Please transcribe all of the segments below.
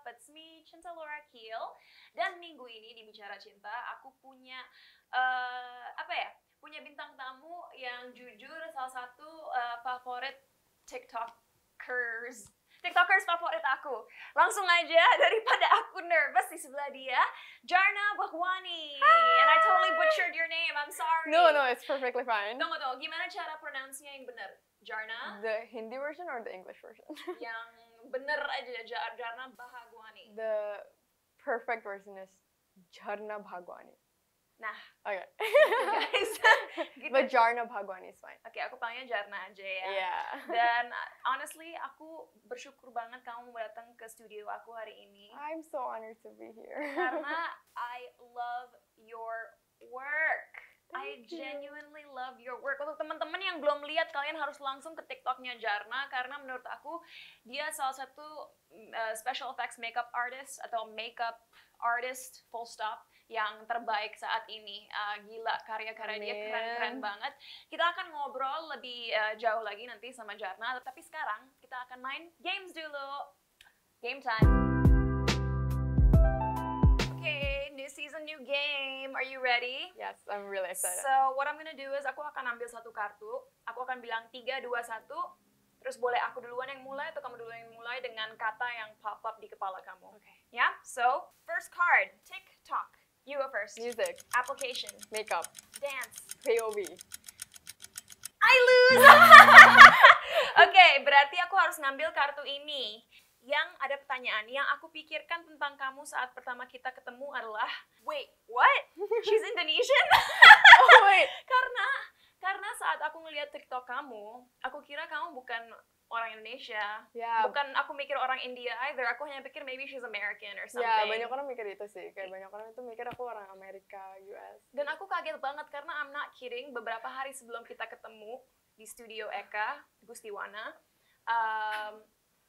It's me, Cinta Laura Kiel. Dan minggu ini di Bicara Cinta, aku punya punya bintang tamu yang jujur salah satu favorit TikTokers favorit aku. Langsung aja, daripada aku nervous, di sebelah dia, Jarna Bhagwani. And I totally butchered your name, I'm sorry. No, it's perfectly fine. Tunggu, gimana cara pronounce-nya yang benar? Jarna? The Hindi version or the English version? Yang benar aja, Jarna Bhagwani. The perfect version is Jarna Bhagwani. Nah, Okay. guys. Gitu. But Jarna Bhagwani is fine. Oke, aku panggilnya Jarna aja ya. Yeah. Dan honestly, aku bersyukur banget kamu datang ke studio aku hari ini. I'm so honored to be here. Karena I love your work. I Thank you. genuinely love your work. Untuk teman-teman yang belum lihat, kalian harus langsung ke TikToknya Jarna. Karena menurut aku, dia salah satu special effects makeup artist atau makeup artist full stop yang terbaik saat ini. Gila, karya-karya dia keren-keren banget. Kita akan ngobrol lebih jauh lagi nanti sama Jarna. Tapi sekarang kita akan main games dulu. Game time. Okay, new season, new game. Are you ready? Yes, I'm really excited. So, what I'm gonna do is aku akan ambil satu kartu. Aku akan bilang 3, 2, 1. Terus boleh aku duluan yang mulai atau kamu duluan yang mulai dengan kata yang pop up di kepala kamu. Okay. Yeah? So, first card. TikTok. You go first. Music, Application. makeup, Dance. POV. I lose! Okay, berarti aku harus ngambil kartu ini. Yang ada pertanyaan. Yang aku pikirkan tentang kamu saat pertama kita ketemu adalah, wait, what? She's Indonesian? Oh wait. Karena saat aku ngeliat TikTok kamu, aku kira kamu bukan orang Indonesia. Yeah. Bukan aku mikir orang India either. Aku hanya pikir maybe she's American or something. Ya, banyak orang mikir itu sih. Kayak banyak orang itu mikir aku orang Amerika, US. Dan aku kaget banget karena I'm not kidding. Beberapa hari sebelum kita ketemu di studio Eka, Gustiwana,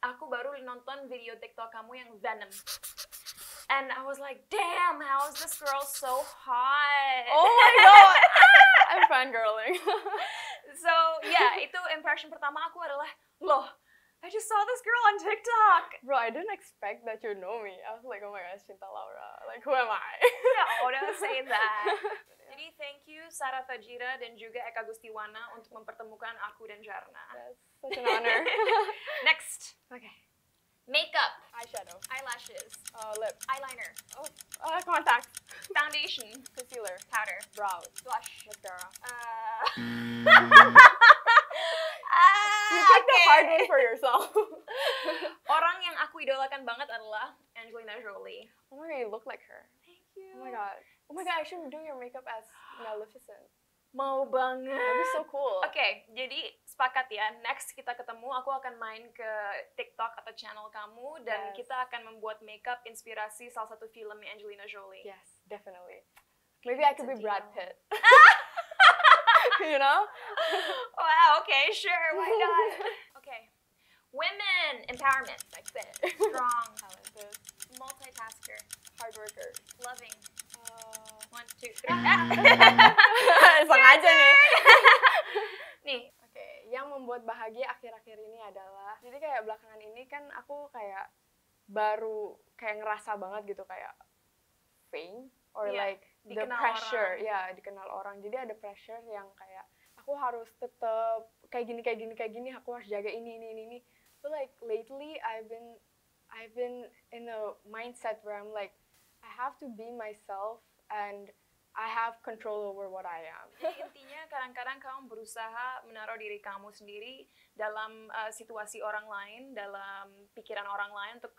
aku baru nonton video TikTok kamu yang Venom. And I was like, damn, how is this girl so hot? Oh my god! I'm fangirling. So, yeah, itu impression pertama aku adalah, loh, I just saw this girl on TikTok. Bro, I didn't expect that you know me. I was like, oh my gosh, Cinta Laura. Like, who am I? No, don't say that. Jadi, thank you Sarah Fajira dan juga Eka Gustiwana untuk mempertemukan aku dan Jarna. That's such an honor. Next. Okay. Makeup. Eyeshadow. Eyelashes. Lip. Eyeliner. Contacts. Foundation. Concealer. Powder. Brows. Blush. Mascara. You You picked the hard one for yourself. Orang yang aku idolakan banget adalah Angelina Jolie. Oh my god, you look like her. Thank you. Oh my god. Oh my god, I should do your makeup as Maleficent. Mau banget. That'd be so cool. Oke, jadi sepakat ya. Next kita ketemu, aku akan main ke TikTok atau channel kamu dan Yes. kita akan membuat makeup inspirasi salah satu filmnya Angelina Jolie. Yes, definitely. Maybe I could It's a be Brad deal. Pitt. You know? Wow, okay, sure, why not? Okay. Women empowerment, like that. Strong, Talented. multitasker, Hard worker. loving. 1, 2, 3. Iseng aja nih. Nih, Oke, yang membuat bahagia akhir-akhir ini adalah, jadi kayak belakangan ini kan aku kayak baru kayak ngerasa banget gitu kayak fame or Iya, like the dikenal pressure, orang. ya dikenal orang. Jadi ada pressure yang kayak aku harus tetap kayak gini, aku harus jaga ini. But like lately I've been in a mindset where I'm like I have to be myself and I have control over what I am. jadi intinya kadang-kadang kamu berusaha menaruh diri kamu sendiri dalam situasi orang lain, dalam pikiran orang lain untuk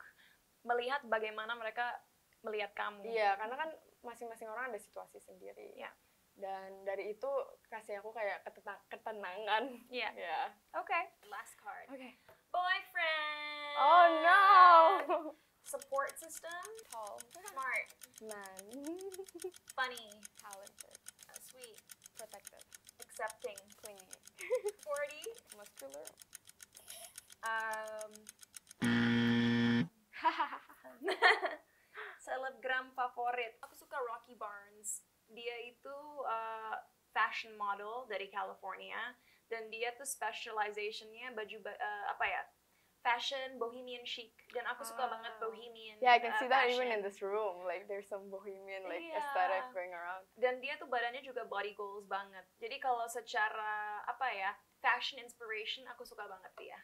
melihat bagaimana mereka melihat kamu. Iya, karena kan masing-masing orang ada situasi sendiri. Iya. Dan dari itu kasih aku kayak ketenangan. Iya. Ya. Okay. Last card. Okay. Boyfriend. Oh no. Support system. Tall. Smart. Man. Funny. Talented. Sweet. Protective. Accepting. Clingy. Sporty. Muscular. Selebgram favorit. Aku suka Rocky Barnes. Dia itu fashion model dari California dan dia tuh specialization-nya baju fashion bohemian chic dan aku suka banget bohemian. Yeah, I can see that even fashion. in this room. Like there's some bohemian like Iya. aesthetic going around. Dan dia tuh badannya juga body goals banget. Jadi kalau secara apa ya, fashion inspiration aku suka banget dia.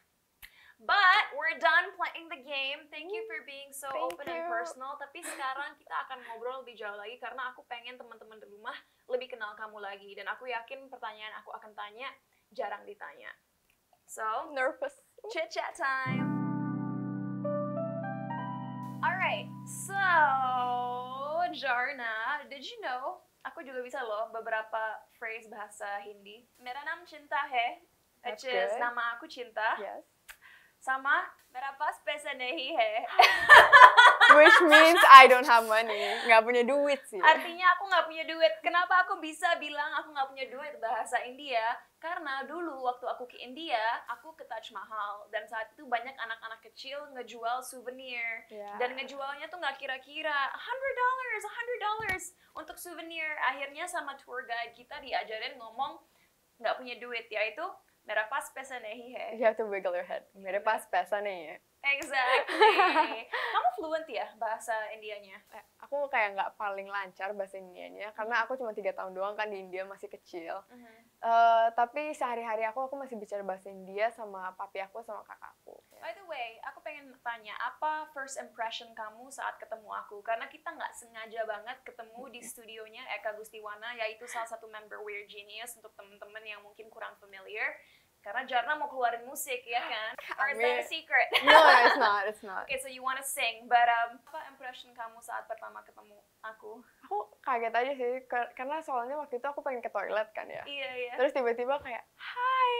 But we're done playing the game. Thank you for being so Thank open and you. personal. Tapi sekarang kita akan ngobrol lebih jauh lagi karena aku pengen teman-teman di rumah lebih kenal kamu lagi. Dan aku yakin pertanyaan aku akan tanya jarang ditanya. So, Nervous. chit chat time. Alright, so Jarna, did you know? Aku juga bisa loh beberapa phrase bahasa Hindi. Mera naam Cinta hai, which That's is good. nama aku Cinta. Yes. Sama mera paas paisa nahi hai. Which means I don't have money. Nggak punya duit sih. Artinya aku nggak punya duit. Kenapa aku bisa bilang aku nggak punya duit bahasa India? Karena dulu waktu aku ke India, aku ke Taj Mahal. Dan saat itu banyak anak-anak kecil ngejual souvenir. Yeah. Dan ngejualnya tuh nggak kira-kira $100 untuk souvenir. Akhirnya sama tour guide kita diajarin ngomong nggak punya duit, yaitu mera paas paisa nahi hai. You have to wiggle your head. Mere paas paisa nahi hai. Exactly. Kamu fluent ya bahasa Indianya? Aku kayak nggak paling lancar bahasa Indianya karena aku cuma 3 tahun doang kan di India, masih kecil. Tapi sehari-hari aku masih bicara bahasa India sama papi aku sama kakakku. By the way, aku pengen tanya, apa first impression kamu saat ketemu aku? Karena kita nggak sengaja banget ketemu di studionya Eka Gustiwana, yaitu salah satu member Weird Genius untuk temen-temen yang mungkin kurang familiar. Karena Jarna mau keluarin musik, ya kan? Or is that a secret? No, it's not. Okay, so you wanna sing, but apa impression kamu saat pertama ketemu aku? Aku kaget aja sih, karena soalnya waktu itu aku pengen ke toilet kan ya. Iya. Terus tiba-tiba kayak, hi,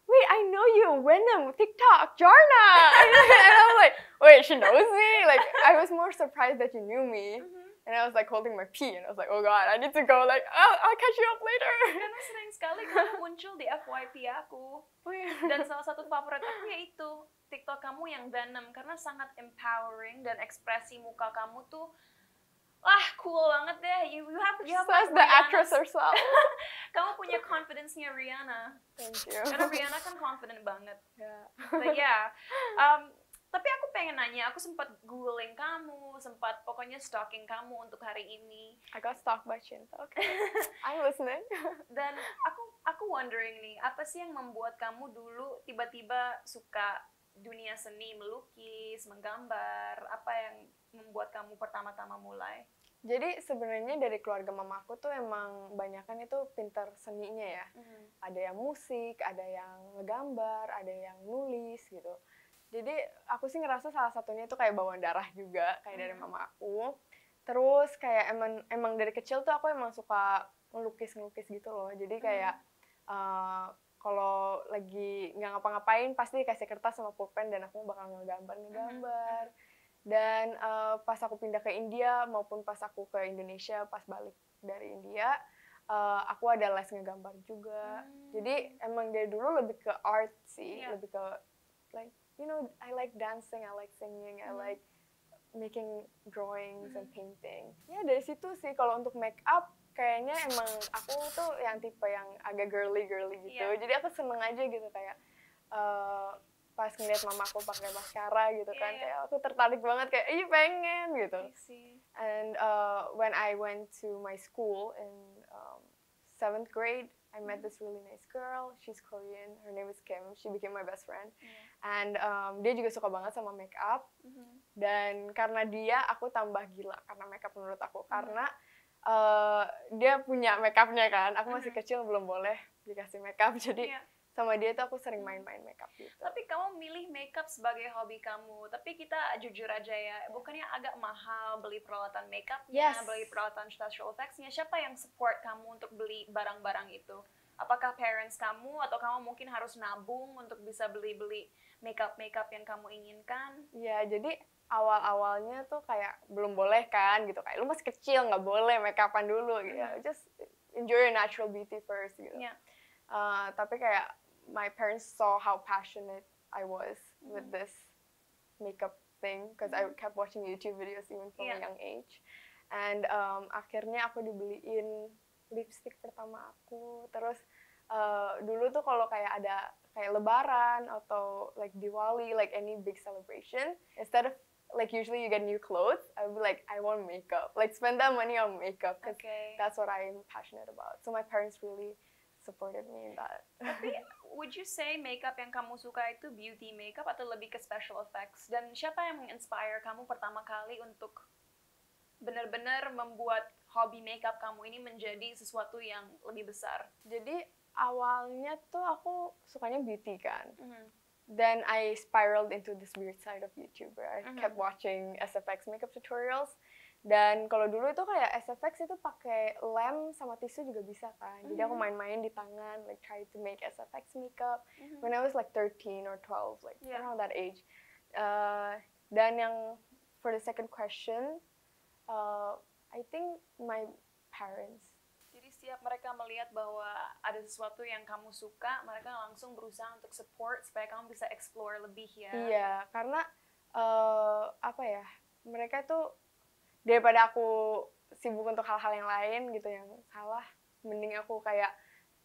wait, I know you, Venom, TikTok, Jarna. And I'm like, wait, she knows me? Like, I was more surprised that you knew me. And I was like holding my pee, and I was like, oh god, I need to go, like, I'll catch you up later. Karena sering sekali kamu muncul di FYP aku. Oh, yeah. Dan salah satu favorit aku yaitu TikTok kamu yang Venom, karena sangat empowering dan ekspresi muka kamu tuh cool banget deh. You have Says the actress herself. Kamu punya confidence-nya Rihanna. Thank you. Karena Rihanna kan confident banget. Yeah. But yeah. Tapi aku pengen nanya, aku sempat googling kamu, sempat pokoknya stalking kamu untuk hari ini. I got stalked by Cinta. Okay. I'm listening. Dan aku wondering nih, apa sih yang membuat kamu dulu tiba-tiba suka dunia seni, melukis, menggambar? Apa yang membuat kamu pertama-tama mulai? Jadi sebenarnya dari keluarga mamaku tuh emang banyakan itu pintar seninya ya. Ada yang musik, ada yang ngegambar, ada yang nulis gitu. Jadi aku sih ngerasa salah satunya itu kayak bawaan darah juga, kayak dari mama aku. Terus kayak emang dari kecil tuh aku emang suka ngelukis gitu loh. Jadi kayak kalau lagi nggak ngapa-ngapain pasti dikasih kertas sama pulpen dan aku bakal ngegambar. Dan pas aku pindah ke India maupun pas aku ke Indonesia, pas balik dari India, aku ada les ngegambar juga. Jadi emang dari dulu lebih ke art sih, lebih ke like, you know, I like dancing, I like singing, I like making drawings and painting. Ya dari situ sih. Kalau untuk make up kayaknya emang aku tuh yang tipe yang agak girly gitu. Jadi aku seneng aja gitu kayak pas ngeliat mamaku pakai maskara gitu kan, kayak aku tertarik banget kayak pengen gitu. And when I went to my school in 7th grade, I met this really nice girl. She's Korean. Her name is Kim. She became my best friend. And dia juga suka banget sama make up. Dan karena dia, aku tambah gila karena make up menurut aku. Karena dia punya make up-nya kan. Aku masih kecil, belum boleh dikasih make up. Jadi sama dia tuh aku sering main-main make up gitu. Tapi kamu milih make up sebagai hobi kamu. Tapi kita jujur aja ya, bukannya agak mahal beli peralatan make up-nya, beli peralatan special effects-nya. Siapa yang support kamu untuk beli barang-barang itu? Apakah parents kamu atau kamu mungkin harus nabung untuk bisa beli-beli make up yang kamu inginkan? Ya, jadi awal-awalnya tuh kayak belum boleh kan gitu. Kayak lu masih kecil, nggak boleh make up-an dulu gitu. Just enjoy your natural beauty first gitu. Tapi kayak my parents saw how passionate I was with this makeup thing because I kept watching YouTube videos even from a young age. And akhirnya aku dibeliin lipstick pertama aku, terus dulu tuh kalau kayak ada kayak Lebaran atau like Diwali, like any big celebration, instead of like usually you get new clothes, I would be like, I want makeup, like spend that money on makeup, because Okay. that's what I'm passionate about. So my parents really supported me in that. Tapi would you say makeup yang kamu suka itu beauty makeup atau lebih ke special effects? Dan siapa yang menginspire kamu pertama kali untuk benar-benar membuat hobi makeup kamu ini menjadi sesuatu yang lebih besar? Jadi awalnya tuh aku sukanya beauty kan. Mhm. Then I spiraled into this weird side of YouTube where I Mhm. kept watching SFX makeup tutorials. Dan kalau dulu itu kayak SFX itu pakai lem sama tisu juga bisa kan. Jadi aku main-main di tangan, like try to make SFX makeup when I was like 13 or 12, like Yeah. around that age. Dan yang for the second question, I think my parents. Jadi setiap mereka melihat bahwa ada sesuatu yang kamu suka, mereka langsung berusaha untuk support supaya kamu bisa explore lebih ya. Iya, karena apa ya, mereka tuh daripada aku sibuk untuk hal-hal yang lain gitu yang salah, mending aku kayak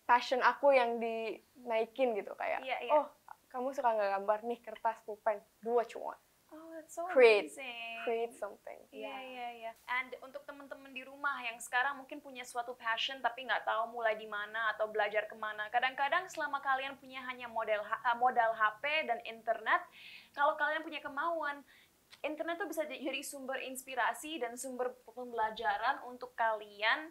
passion aku yang dinaikin gitu kayak, Iya, iya. oh kamu suka nggak gambar nih kertas pulpen, do what you want, Oh, that's so create amazing. something. Iya, Yeah. iya, iya. And untuk teman-teman di rumah yang sekarang mungkin punya suatu passion tapi nggak tahu mulai di mana atau belajar kemana. Kadang-kadang selama kalian punya hanya modal HP dan internet, kalau kalian punya kemauan, internet tuh bisa jadi sumber inspirasi dan sumber pembelajaran untuk kalian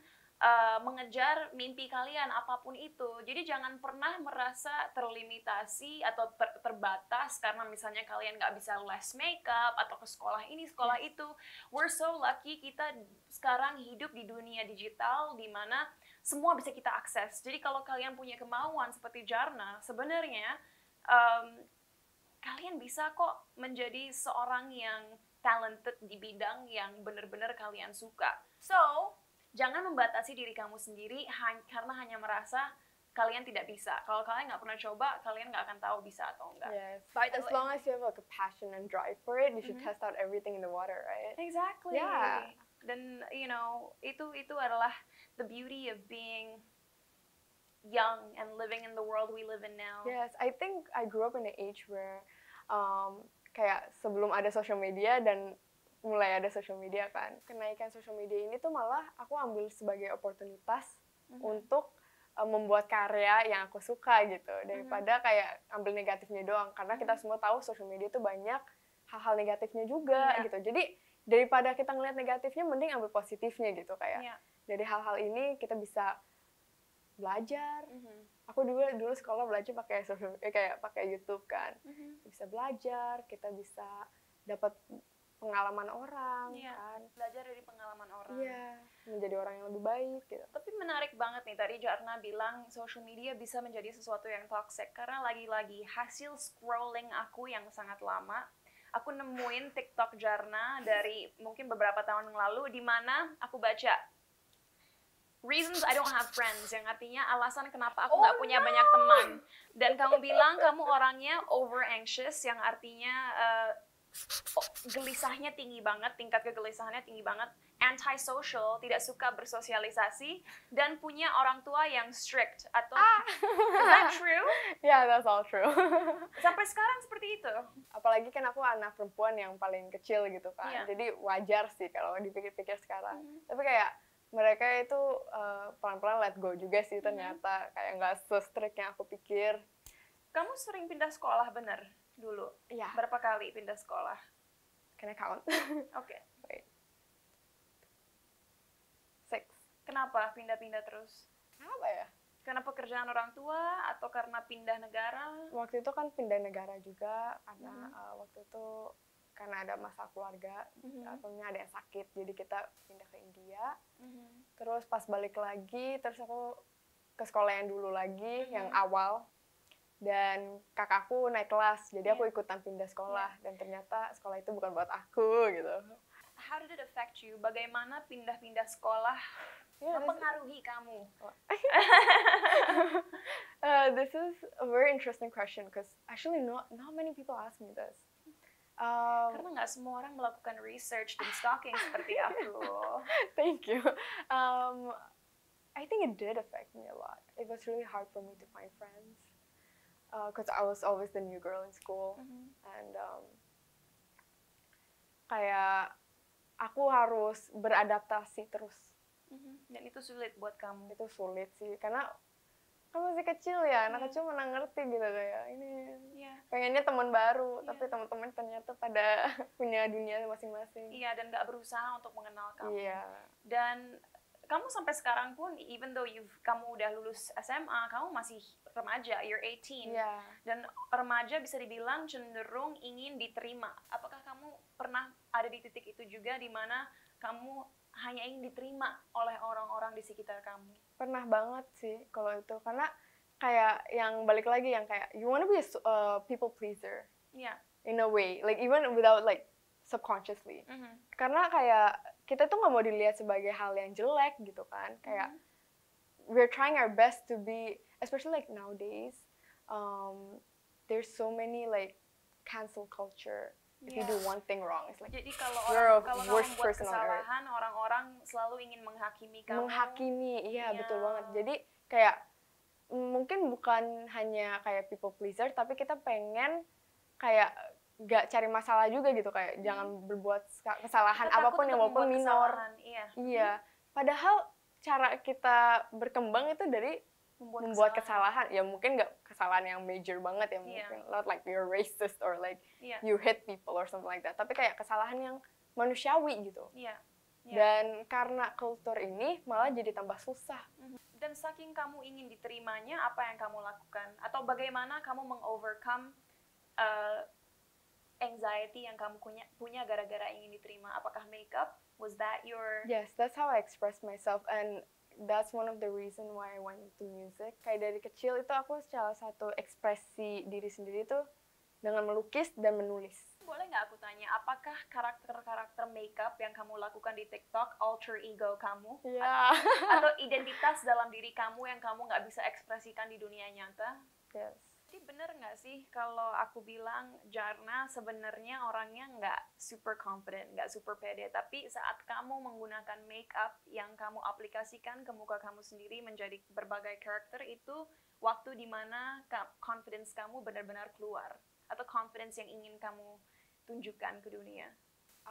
mengejar mimpi kalian apapun itu. Jadi jangan pernah merasa terlimitasi atau terbatas karena misalnya kalian nggak bisa les makeup atau ke sekolah ini sekolah itu. We're so lucky kita sekarang hidup di dunia digital di mana semua bisa kita akses. Jadi kalau kalian punya kemauan seperti Jarna, sebenarnya kalian bisa kok menjadi seorang yang talented di bidang yang benar-benar kalian suka. So, jangan membatasi diri kamu sendiri karena hanya merasa kalian tidak bisa. Kalau kalian nggak pernah coba, kalian nggak akan tahu bisa atau enggak. Yes. By the As way- long as you have like a passion and drive for it, you should test out everything in the water, right? Exactly. Yeah. Dan itu adalah the beauty of being young and living in the world we live in now. Yes, I think I grew up in an age where kayak sebelum ada social media dan mulai ada social media kan. Kenaikan social media ini tuh malah aku ambil sebagai oportunitas untuk membuat karya yang aku suka gitu. Daripada kayak ambil negatifnya doang. Karena kita semua tahu social media tuh banyak hal-hal negatifnya juga gitu. Jadi daripada kita ngeliat negatifnya, mending ambil positifnya gitu. Kayak dari hal-hal ini kita bisa belajar. Aku dulu sekolah belajar pakai kayak pakai YouTube kan. Bisa belajar, kita bisa dapat pengalaman orang kan. Belajar dari pengalaman orang. Iya, menjadi orang yang lebih baik gitu. Tapi menarik banget nih, tadi Jarna bilang social media bisa menjadi sesuatu yang toxic. Karena lagi-lagi hasil scrolling aku yang sangat lama, aku nemuin TikTok Jarna dari mungkin beberapa tahun yang lalu, di mana aku baca reasons I don't have friends, yang artinya alasan kenapa aku nggak punya banyak teman. Dan kamu bilang kamu orangnya over anxious, yang artinya gelisahnya tinggi banget, tingkat kegelisahannya tinggi banget, antisocial, tidak suka bersosialisasi, dan punya orang tua yang strict. Atau is that true? Yeah, that's all true. Sampai sekarang seperti itu. Apalagi kan aku anak perempuan yang paling kecil gitu kan. Iya. Jadi wajar sih kalau dipikir-pikir sekarang. Tapi kayak mereka itu pelan-pelan let go juga sih ternyata. Kayak nggak se-strict yang aku pikir. Kamu sering pindah sekolah bener dulu? Iya. Berapa kali pindah sekolah? Can I count? Oke. Wait. 6. Kenapa pindah-pindah terus? Apa ya? Karena pekerjaan orang tua atau karena pindah negara? Waktu itu kan pindah negara juga karena waktu itu karena ada masalah keluarga atau ada yang sakit, jadi kita pindah ke India. Terus pas balik lagi, terus aku ke sekolah yang dulu lagi, yang awal. Dan kakakku naik kelas, jadi aku ikutan pindah sekolah. Dan ternyata sekolah itu bukan buat aku gitu. How did it affect you? Bagaimana pindah-pindah sekolah mempengaruhi kamu? This is a very interesting question because actually not many people ask me this. Karena nggak semua orang melakukan research dan stalking seperti aku. Thank you. I I think it did affect me a lot. It was really hard for me to find friends because I was always the new girl in school, and kayak aku harus beradaptasi terus. Dan itu sulit buat kamu. Itu sulit sih, karena kan masih kecil ya, anak kecil mana ngerti gitu kayak ini. Pengennya teman baru, tapi teman-teman ternyata pada punya dunia masing-masing. Iya, dan nggak berusaha untuk mengenal kamu. Iya. Dan kamu sampai sekarang pun, even though kamu udah lulus SMA, kamu masih remaja, you're 18. Iya. Dan remaja bisa dibilang cenderung ingin diterima. Apakah kamu pernah ada di titik itu juga di mana kamu hanya ingin diterima oleh orang-orang di sekitar kamu? Pernah banget sih kalau itu, karena kayak yang balik lagi yang kayak you wanna be a people pleaser. Yeah. In a way, like even without like subconsciously. Karena kayak kita tuh nggak mau dilihat sebagai hal yang jelek gitu kan, kayak we're trying our best to be, especially like nowadays, there's so many like cancel culture. If you do one thing wrong, it's like jadi kalau kamu worst buat person on earth. kesalahan, orang-orang selalu ingin menghakimi kamu. Menghakimi, iya betul banget. Jadi kayak mungkin bukan hanya kayak people pleaser, tapi kita pengen kayak gak cari masalah juga gitu, kayak jangan berbuat kesalahan kita apapun yang walaupun minor. Iya. Padahal cara kita berkembang itu dari membuat kesalahan. Ya mungkin nggak kesalahan yang major banget ya, mungkin not like you're racist or like you hit people or something like that, tapi kayak kesalahan yang manusiawi gitu. Dan karena kultur ini malah jadi tambah susah. Dan saking kamu ingin diterimanya, apa yang kamu lakukan? Atau bagaimana kamu mengovercome anxiety yang kamu punya gara-gara ingin diterima? Apakah makeup? Was that your... Yes, that's how I express myself, and that's one of the reason why I went into music. Kayak dari kecil itu aku salah satu ekspresi diri sendiri tuh dengan melukis dan menulis. Boleh nggak aku tanya, apakah karakter-karakter makeup yang kamu lakukan di TikTok alter ego kamu? Atau identitas dalam diri kamu yang kamu nggak bisa ekspresikan di dunia nyata? Yes. Jadi bener nggak sih kalau aku bilang Jarna sebenarnya orangnya nggak super confident, nggak super pede, tapi saat kamu menggunakan makeup yang kamu aplikasikan ke muka kamu sendiri menjadi berbagai karakter, itu waktu dimana confidence kamu benar-benar keluar, atau confidence yang ingin kamu tunjukkan ke dunia?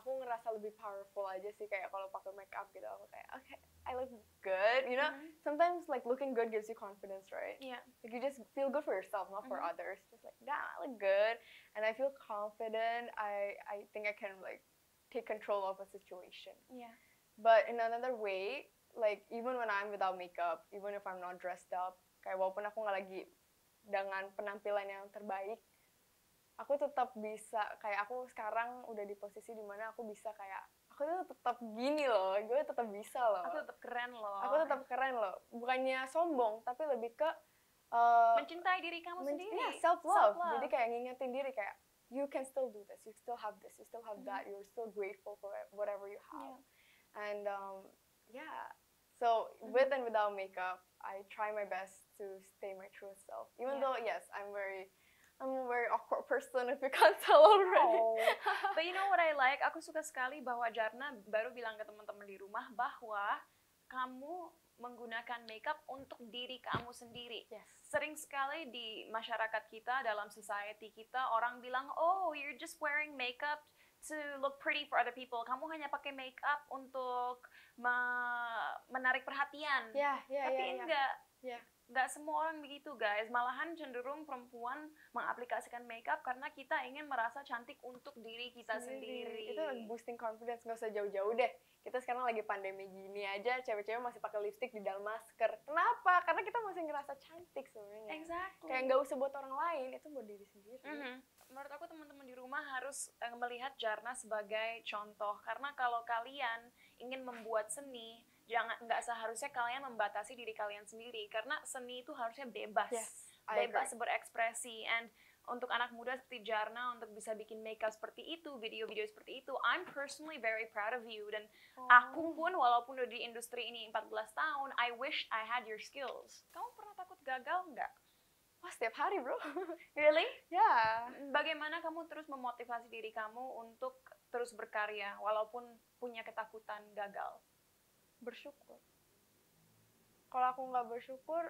Aku ngerasa lebih powerful aja sih kayak kalau pakai makeup gitu. Aku kayak okay, I look good, you know. Sometimes like looking good gives you confidence, right? Yeah. Like you just feel good for yourself, not for others. Just like, damn, I look good, and I feel confident. I think I can like take control of a situation. Yeah. But in another way, like even when I'm without makeup, even if I'm not dressed up, kayak walaupun aku nggak lagi dengan penampilan yang terbaik, aku tetap bisa, kayak aku sekarang udah di posisi dimana aku bisa kayak, aku tuh tetap gini loh, gue tetap bisa loh. Aku tetap keren loh. Aku tetap keren loh. Bukannya sombong, tapi lebih ke mencintai diri kamu sendiri. Yeah, self-love. Jadi kayak ngingetin diri kayak, you can still do this, you still have this, you still have that, you're still grateful for whatever you have. And yeah, so with and without makeup, I try my best to stay my true self. Even though, yes, I'm a very awkward person if you can't tell already. But you know what I like? Aku suka sekali bahwa Jarna baru bilang ke teman-teman di rumah bahwa kamu menggunakan makeup untuk diri kamu sendiri. Yes. Sering sekali di masyarakat kita, dalam society kita, orang bilang, oh, you're just wearing makeup to look pretty for other people. Kamu hanya pakai makeup untuk menarik perhatian. Tapi enggak. Nggak semua orang begitu, guys. Malahan cenderung perempuan mengaplikasikan makeup karena kita ingin merasa cantik untuk diri kita sendiri. Itu boosting confidence, nggak usah jauh-jauh deh. Kita sekarang lagi pandemi gini aja, cewek-cewek masih pakai lipstick di dalam masker. Kenapa? Karena kita masih ngerasa cantik sebenarnya. Exactly. Kayak nggak usah buat orang lain, itu buat diri sendiri. Menurut aku teman-teman di rumah harus melihat Jarna sebagai contoh. Karena kalau kalian ingin membuat seni, nggak seharusnya kalian membatasi diri kalian sendiri, karena seni itu harusnya bebas, bebas berekspresi. And untuk anak muda seperti Jarna untuk bisa bikin makeup seperti itu, video-video seperti itu, I'm personally very proud of you. Dan aku pun walaupun udah di industri ini 14 tahun, I wish I had your skills. Kamu pernah takut gagal nggak? Wah, setiap hari, bro. Really? Yeah. Bagaimana kamu terus memotivasi diri kamu untuk terus berkarya walaupun punya ketakutan gagal? Bersyukur. Kalau aku nggak bersyukur,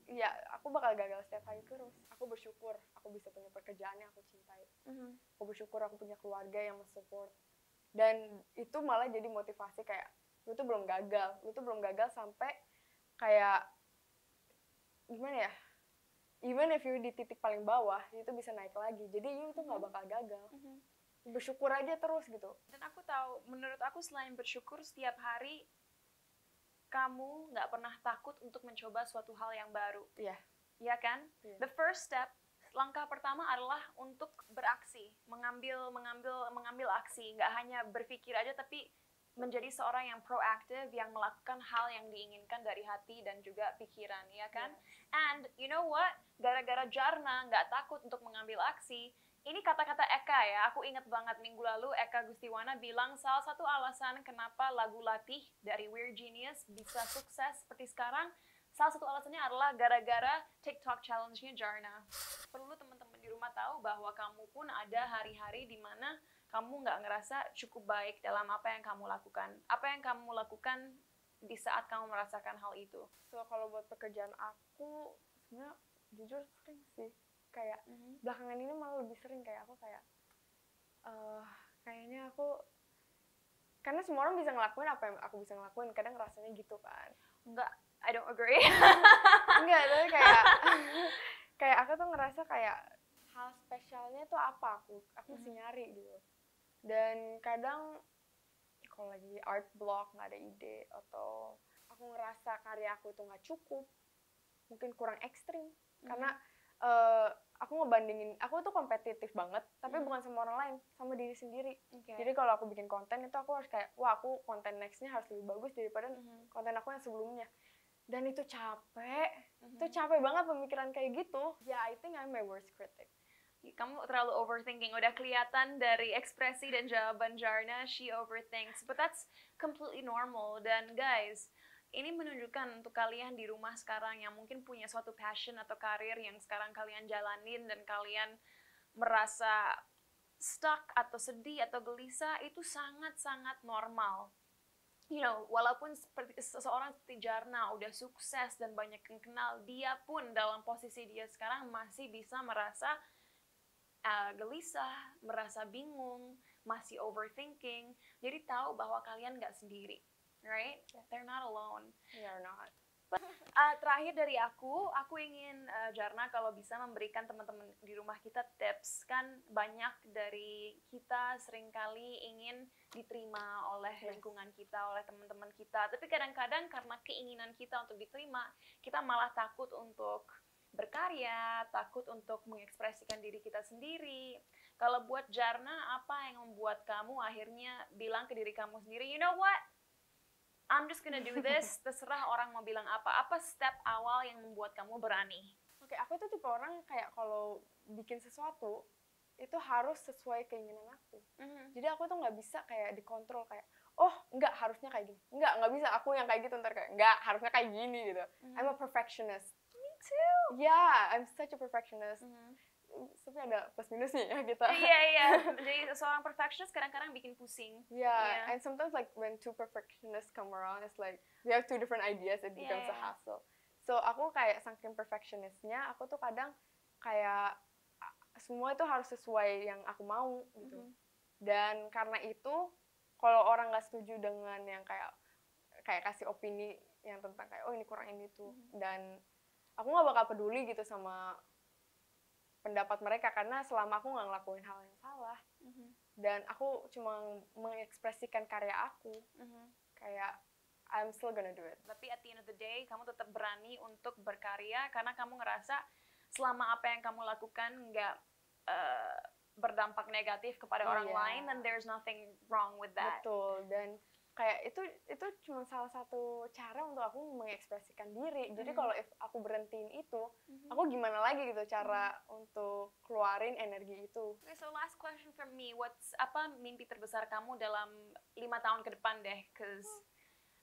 ya aku bakal gagal setiap hari terus. Aku bersyukur aku bisa punya pekerjaan yang aku cintai. Aku bersyukur aku punya keluarga yang mensupport. Dan itu malah jadi motivasi kayak, lu tuh belum gagal sampai kayak, gimana ya, even if you di titik paling bawah, itu bisa naik lagi. Jadi you tuh nggak bakal gagal. Bersyukur aja terus gitu. Dan aku tahu, menurut aku selain bersyukur setiap hari, kamu nggak pernah takut untuk mencoba suatu hal yang baru. Iya. Ya kan? Iya. The first step, langkah pertama adalah untuk beraksi, mengambil aksi, nggak hanya berpikir aja, tapi menjadi seorang yang proaktif, yang melakukan hal yang diinginkan dari hati dan juga pikiran, ya kan? And you know what? Gara-gara Jarna nggak takut untuk mengambil aksi, ini kata-kata Eka ya, aku ingat banget minggu lalu Eka Gustiwana bilang salah satu alasan kenapa lagu Latih dari Weird Genius bisa sukses seperti sekarang, salah satu alasannya adalah gara-gara TikTok challenge-nya Jarna. Perlu teman-teman di rumah tahu bahwa kamu pun ada hari-hari di mana kamu nggak ngerasa cukup baik dalam apa yang kamu lakukan. Apa yang kamu lakukan di saat kamu merasakan hal itu? So kalau buat pekerjaan aku, sebenarnya jujur sering sih. Kayak belakangan ini malah lebih sering kayak aku kayak, kayaknya aku, karena semua orang bisa ngelakuin apa yang aku bisa ngelakuin, kadang rasanya gitu kan. Enggak, I don't agree. Enggak, tapi kayak kayak aku tuh ngerasa kayak hal spesialnya tuh apa aku mesti nyari gitu. Dan kadang kalau lagi art block nggak ada ide, atau aku ngerasa karya aku tuh nggak cukup, mungkin kurang ekstrim, karena aku ngebandingin, aku tuh kompetitif banget, tapi bukan sama orang lain, sama diri sendiri. Jadi kalau aku bikin konten itu aku harus kayak, wah aku konten nextnya harus lebih bagus daripada konten aku yang sebelumnya. Dan itu capek banget pemikiran kayak gitu. Ya, I think I'm my worst critic. Kamu terlalu overthinking, udah kelihatan dari ekspresi dan jawaban Jarna, she overthinks, but that's completely normal. Dan guys, ini menunjukkan untuk kalian di rumah sekarang yang mungkin punya suatu passion atau karir yang sekarang kalian jalanin dan kalian merasa stuck atau sedih atau gelisah, itu sangat-sangat normal. You know, walaupun seseorang seperti Jarna udah sukses dan banyak yang kenal, dia pun dalam posisi dia sekarang masih bisa merasa gelisah, merasa bingung, masih overthinking. Jadi tahu bahwa kalian nggak sendiri. Right? They're not alone. They are not. Terakhir dari aku ingin Jarna kalau bisa memberikan teman-teman di rumah kita tips. Kan banyak dari kita seringkali ingin diterima oleh lingkungan kita, oleh teman-teman kita. Tapi kadang-kadang karena keinginan kita untuk diterima, kita malah takut untuk berkarya, takut untuk mengekspresikan diri kita sendiri. Kalau buat Jarna, apa yang membuat kamu akhirnya bilang ke diri kamu sendiri, you know what? I'm just gonna do this, terserah orang mau bilang apa. Apa step awal yang membuat kamu berani? Oke, aku tuh tipe orang kayak kalau bikin sesuatu, itu harus sesuai keinginan aku. Jadi aku tuh nggak bisa kayak dikontrol kayak, oh enggak harusnya kayak gini. Nggak bisa, aku yang kayak gitu ntar kayak, enggak harusnya kayak gini gitu. I'm a perfectionist. Me too. Yeah, I'm such a perfectionist. Tapi ada plus minusnya ya kita. Iya. Jadi seorang perfectionist kadang-kadang bikin pusing. Yeah, and sometimes like when two perfectionists come around, it's like we have two different ideas, it becomes a hassle. So aku kayak saking perfectionistnya, aku tuh kadang kayak semua itu harus sesuai yang aku mau gitu. Dan karena itu, kalau orang nggak setuju dengan yang kayak kasih opini yang tentang kayak oh ini kurang ini tuh, dan aku nggak bakal peduli gitu sama pendapat mereka, karena selama aku nggak ngelakuin hal yang salah dan aku cuma mengekspresikan karya aku, kayak I'm still gonna do it. Tapi at the end of the day, kamu tetap berani untuk berkarya karena kamu ngerasa selama apa yang kamu lakukan nggak berdampak negatif kepada orang lain, and there's nothing wrong with that. Betul, dan kayak itu cuma salah satu cara untuk aku mengekspresikan diri. Jadi kalau aku berhentiin itu, aku gimana lagi gitu cara untuk keluarin energi itu. Okay, so last question from me, apa mimpi terbesar kamu dalam 5 tahun ke depan deh? Cause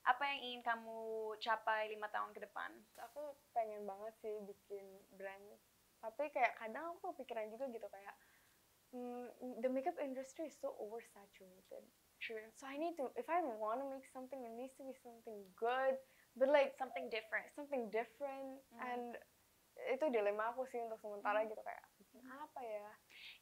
apa yang ingin kamu capai 5 tahun ke depan? Aku pengen banget sih bikin brand, tapi kayak kadang aku kepikiran juga gitu kayak the makeup industry is so oversaturated. True. So I need to, if I want to make something, it needs to be something good, but like something different. something different and itu dilema aku sih untuk sementara gitu kayak bikin apa ya.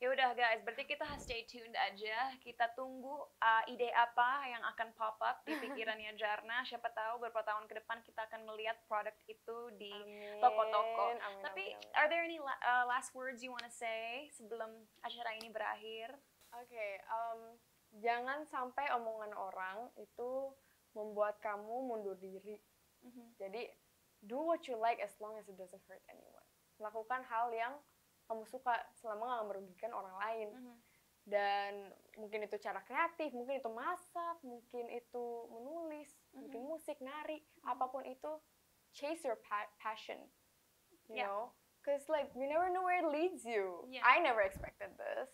Ya udah guys, berarti kita stay tuned aja. Kita tunggu ide apa yang akan pop up di pikirannya Jarna. Siapa tahu beberapa tahun ke depan kita akan melihat produk itu di toko-toko. Tapi are there any last words you wanna say sebelum acara ini berakhir? Oke, jangan sampai omongan orang itu membuat kamu mundur diri. Jadi do what you like as long as it doesn't hurt anyone. Lakukan hal yang kamu suka selama nggak merugikan orang lain. Dan mungkin itu cara kreatif, mungkin itu masak, mungkin itu menulis, mungkin musik, nari, apapun itu, chase your passion, you know, because like you never know where it leads you. I never expected this.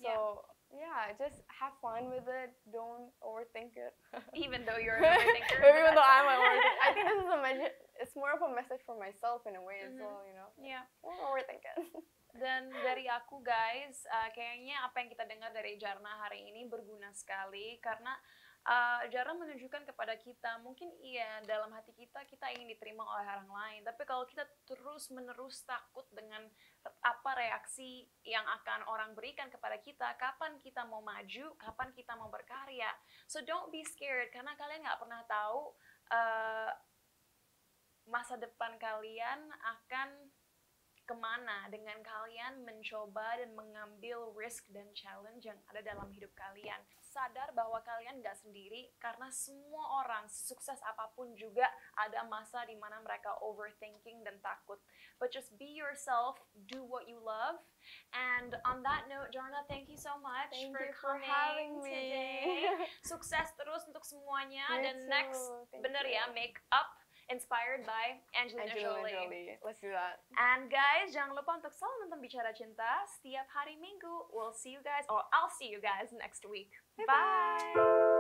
So yeah, just have fun with it. Don't overthink it. Even though you're an overthinker. Even though I'm an overthinker, I think this is it's more of a message for myself in a way as well, you know. Don't overthink it. Dan dari aku guys, kayaknya apa yang kita dengar dari Jarna hari ini berguna sekali karena Jarna menunjukkan kepada kita mungkin iya dalam hati kita ingin diterima oleh orang lain, tapi kalau kita terus menerus takut dengan apa reaksi yang akan orang berikan kepada kita, kapan kita mau maju, kapan kita mau berkarya. So don't be scared karena kalian nggak pernah tahu masa depan kalian akan kemana dengan kalian mencoba dan mengambil risk dan challenge yang ada dalam hidup kalian. Sadar bahwa kalian nggak sendiri karena semua orang sukses apapun juga ada masa di mana mereka overthinking dan takut. But just be yourself, do what you love. And on that note, Jarna, thank you so much for having me today. Sukses terus untuk semuanya. Dan next, bener you. ya, make up inspired by Angelina Jolie. Let's do that. And guys, jangan lupa untuk selalu nonton Bicara Cinta setiap hari Minggu. I'll see you guys next week. Bye.